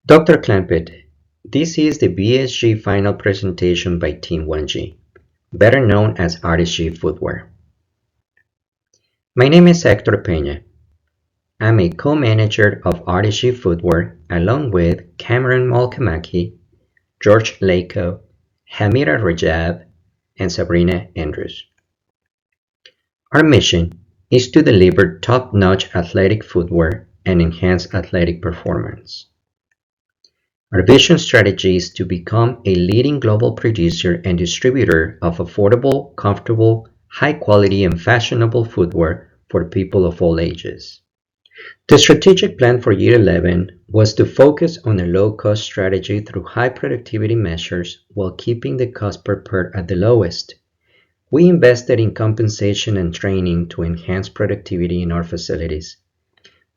Dr. Clampit, this is the BSG final presentation by Team 1G, better known as RSG Footwear. My name is Hector Peña. I'm a co-manager of RSG Footwear along with Cameron Malkamaki, George Lako, Hamira Rajab, and Sabrina Andrews. Our mission is to deliver top-notch athletic footwear and enhance athletic performance. Our vision strategy is to become a leading global producer and distributor of affordable, comfortable, high-quality, and fashionable footwear for people of all ages. The strategic plan for year 11 was to focus on a low-cost strategy through high productivity measures while keeping the cost per pair at the lowest. We invested in compensation and training to enhance productivity in our facilities.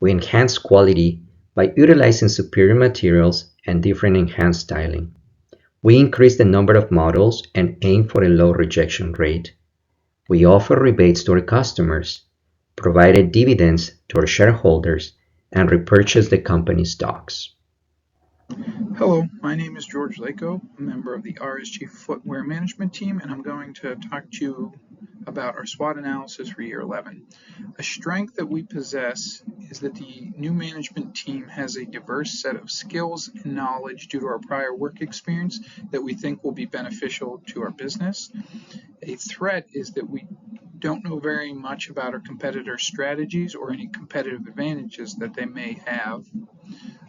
We enhanced quality by utilizing superior materials and different enhanced styling. We increased the number of models and aimed for a low rejection rate. We offer rebates to our customers, provided dividends to our shareholders, and repurchased the company's stocks. Hello, my name is George Lako, a member of the RSG Footwear Management Team, and I'm going to talk to you about our SWOT analysis for year 11. A strength that we possess is that the new management team has a diverse set of skills and knowledge due to our prior work experience that we think will be beneficial to our business. A threat is that we don't know very much about our competitors' strategies or any competitive advantages that they may have.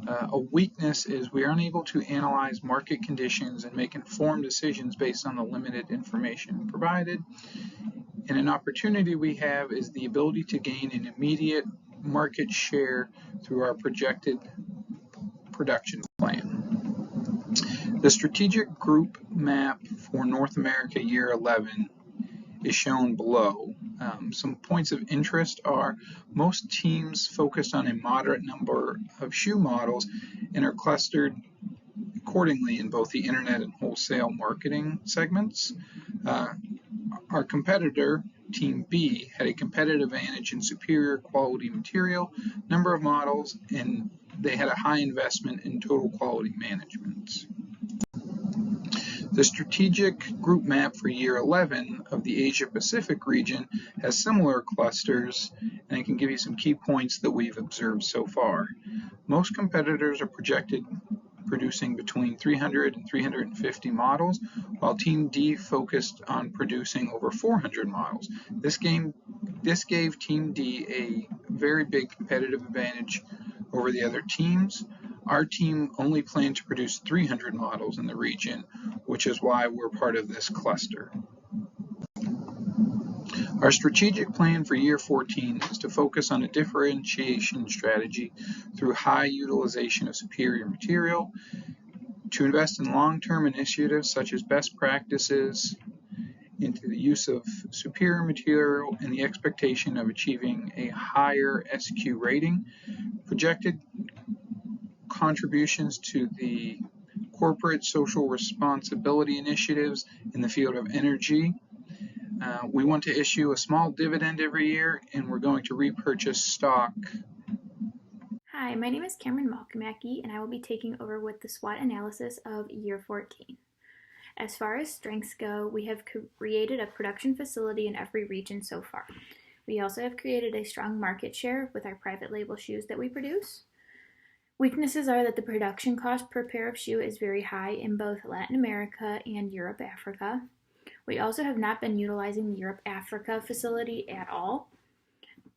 A weakness is we are unable to analyze market conditions and make informed decisions based on the limited information provided. And an opportunity we have is the ability to gain an immediate market share through our projected production plan. The strategic group map for North America year 11 is shown below. Some points of interest are most teams focused on a moderate number of shoe models and are clustered accordingly in both the internet and wholesale marketing segments. Our competitor, Team B, had a competitive advantage in superior quality material, number of models, and they had a high investment in total quality management. The strategic group map for year 11 of the Asia Pacific region has similar clusters, and I can give you some key points that we've observed so far. Most competitors are projected producing between 300 and 350 models, while Team D focused on producing over 400 models. This gave Team D a very big competitive advantage over the other teams. Our team only planned to produce 300 models in the region, which is why we're part of this cluster. Our strategic plan for year 14 is to focus on a differentiation strategy through high utilization of superior material, to invest in long-term initiatives such as best practices into the use of superior material and the expectation of achieving a higher SQ rating, projected contributions to the corporate social responsibility initiatives in the field of energy. We want to issue a small dividend every year, and we're going to repurchase stock. Hi, my name is Cameron Malkamaki, and I will be taking over with the SWOT analysis of year 14. As far as strengths go, we have created a production facility in every region so far. We also have created a strong market share with our private label shoes that we produce. Weaknesses are that the production cost per pair of shoe is very high in both Latin America and Europe, Africa. We also have not been utilizing the Europe, Africa facility at all.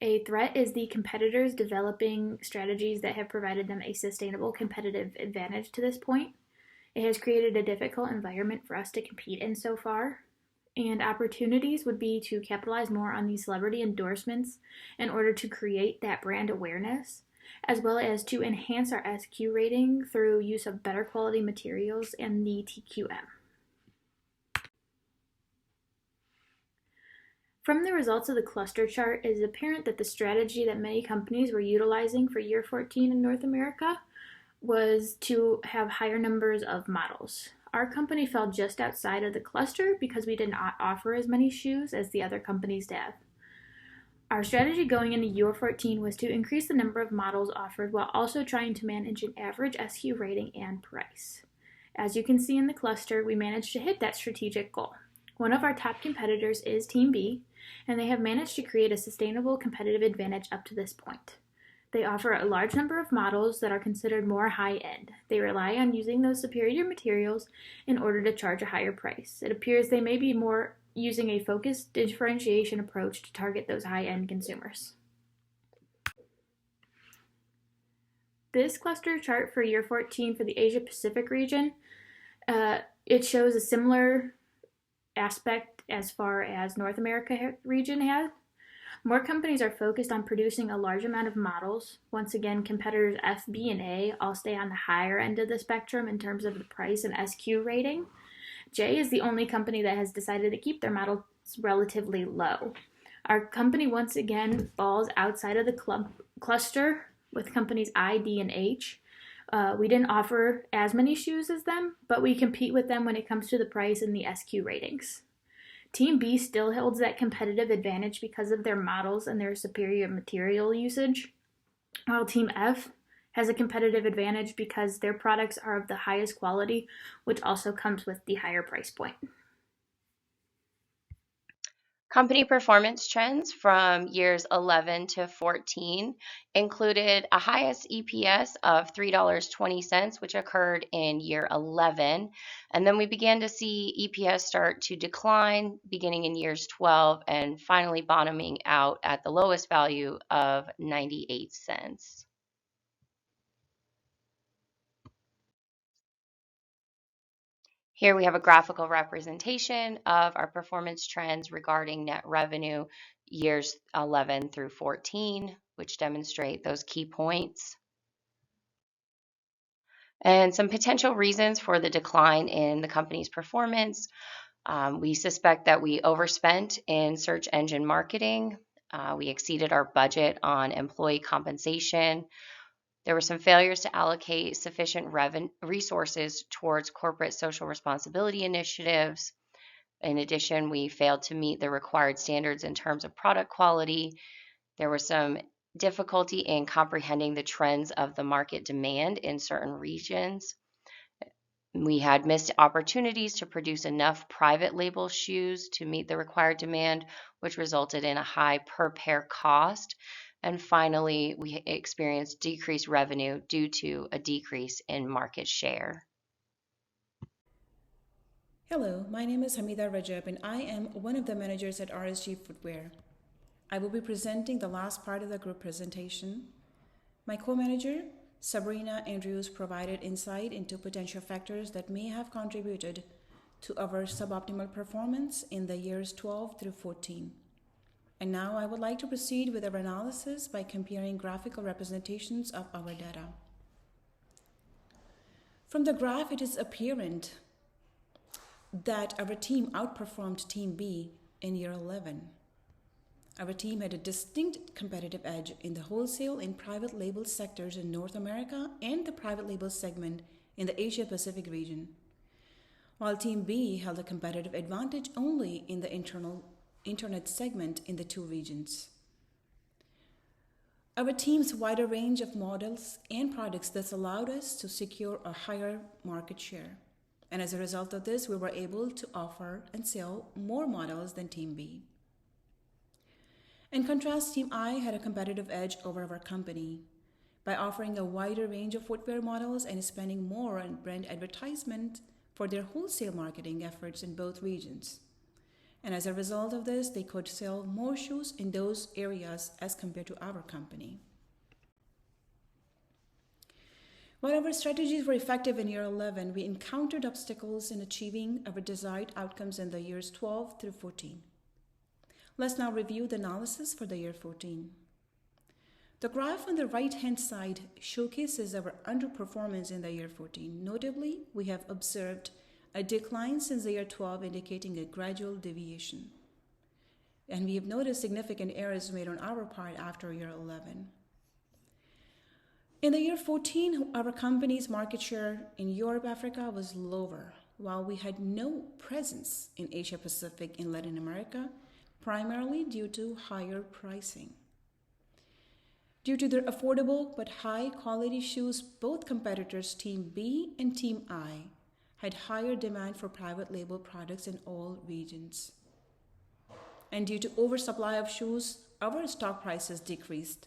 A threat is the competitors developing strategies that have provided them a sustainable competitive advantage to this point. It has created a difficult environment for us to compete in so far. And opportunities would be to capitalize more on these celebrity endorsements in order to create that brand awareness, as well as to enhance our SQ rating through use of better quality materials and the TQM. From the results of the cluster chart, it is apparent that the strategy that many companies were utilizing for year 14 in North America was to have higher numbers of models. Our company fell just outside of the cluster because we did not offer as many shoes as the other companies have. Our strategy going into year 14 was to increase the number of models offered while also trying to manage an average SKU rating and price. As you can see in the cluster, we managed to hit that strategic goal. One of our top competitors is Team B, and they have managed to create a sustainable competitive advantage up to this point. They offer a large number of models that are considered more high-end. They rely on using those superior materials in order to charge a higher price. It appears they may be more using a focused differentiation approach to target those high-end consumers. This cluster chart for year 14 for the Asia Pacific region, it shows a similar aspect as far as North America region has. More companies are focused on producing a large amount of models. Once again, competitors F, B, and A all stay on the higher end of the spectrum in terms of the price and SKU rating. J is the only company that has decided to keep their models relatively low. Our company once again falls outside of the cluster with companies I, D, and H. We didn't offer as many shoes as them, but we compete with them when it comes to the price and the SKU ratings. Team B still holds that competitive advantage because of their models and their superior material usage, while Team F has a competitive advantage because their products are of the highest quality, which also comes with the higher price point. Company performance trends from years 11 to 14 included a highest EPS of $3.20, which occurred in year 11. And then we began to see EPS start to decline beginning in years 12 and finally bottoming out at the lowest value of 98 cents. Here we have a graphical representation of our performance trends regarding net revenue years 11 through 14, which demonstrate those key points. And some potential reasons for the decline in the company's performance. We suspect that we overspent in search engine marketing. We exceeded our budget on employee compensation. There were some failures to allocate sufficient resources towards corporate social responsibility initiatives. In addition, we failed to meet the required standards in terms of product quality. There was some difficulty in comprehending the trends of the market demand in certain regions. We had missed opportunities to produce enough private label shoes to meet the required demand, which resulted in a high per pair cost. And finally, we experienced decreased revenue due to a decrease in market share. Hello, my name is Hamida Rajab and I am one of the managers at RSG Footwear. I will be presenting the last part of the group presentation. My co-manager, Sabrina Andrews, provided insight into potential factors that may have contributed to our suboptimal performance in the years 12 through 14. And now I would like to proceed with our analysis by comparing graphical representations of our data. From the graph, it is apparent that our team outperformed Team B in year 11. Our team had a distinct competitive edge in the wholesale and private label sectors in North America and the private label segment in the Asia Pacific region, while Team B held a competitive advantage only in the internet segment in the two regions. Our team's wider range of models and products thus allowed us to secure a higher market share. And as a result of this, we were able to offer and sell more models than Team B. In contrast, Team I had a competitive edge over our company by offering a wider range of footwear models and spending more on brand advertisement for their wholesale marketing efforts in both regions. And as a result of this, they could sell more shoes in those areas as compared to our company. While our strategies were effective in year 11, we encountered obstacles in achieving our desired outcomes in the years 12 through 14. Let's now review the analysis for the year 14. The graph on the right-hand side showcases our underperformance in the year 14. Notably, we have observed a decline since the year 12, indicating a gradual deviation. And we have noticed significant errors made on our part after year 11. In the year 14, our company's market share in Europe, Africa was lower, while we had no presence in Asia Pacific and Latin America, primarily due to higher pricing. Due to their affordable but high-quality shoes, both competitors Team B and Team I had higher demand for private label products in all regions. And due to oversupply of shoes, our stock prices decreased.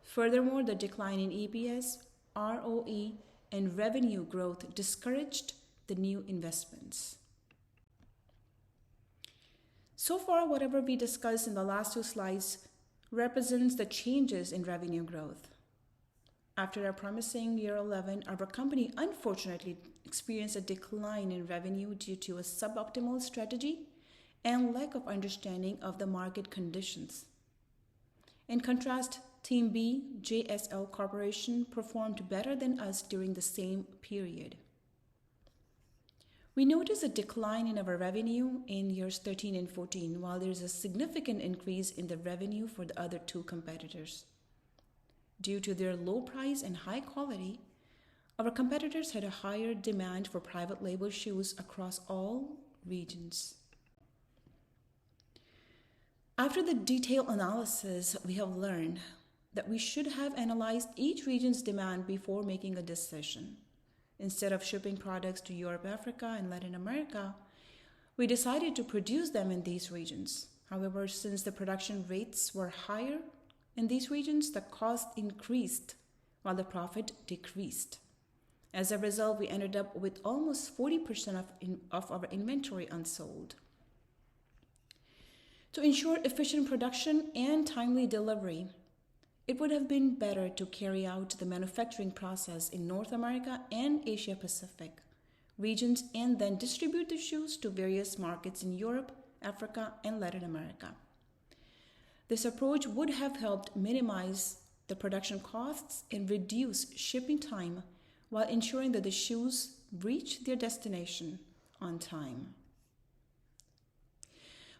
Furthermore, the decline in EPS, ROE, and revenue growth discouraged the new investments. So far, whatever we discussed in the last two slides represents the changes in revenue growth. After a promising year 11, our company unfortunately experienced a decline in revenue due to a suboptimal strategy and lack of understanding of the market conditions. In contrast, Team B, JSL Corporation, performed better than us during the same period. We noticed a decline in our revenue in years 13 and 14, while there is a significant increase in the revenue for the other two competitors. Due to their low price and high quality, our competitors had a higher demand for private label shoes across all regions. After the detailed analysis, we have learned that we should have analyzed each region's demand before making a decision. Instead of shipping products to Europe, Africa, and Latin America, we decided to produce them in these regions. However, since the production rates were higher in these regions, the cost increased while the profit decreased. As a result, we ended up with almost 40% of our inventory unsold. To ensure efficient production and timely delivery, it would have been better to carry out the manufacturing process in North America and Asia Pacific regions and then distribute the shoes to various markets in Europe, Africa, and Latin America. This approach would have helped minimize the production costs and reduce shipping time while ensuring that the shoes reach their destination on time.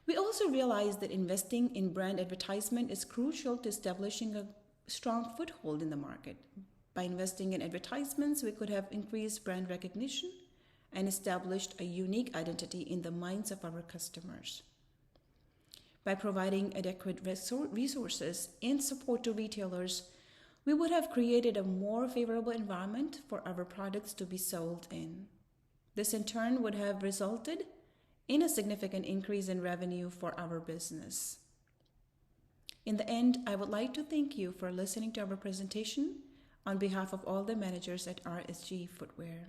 We also realized that investing in brand advertisement is crucial to establishing a strong foothold in the market. By investing in advertisements, we could have increased brand recognition and established a unique identity in the minds of our customers. By providing adequate resources and support to retailers, we would have created a more favorable environment for our products to be sold in. This in turn would have resulted in a significant increase in revenue for our business. In the end, I would like to thank you for listening to our presentation on behalf of all the managers at RSG Footwear.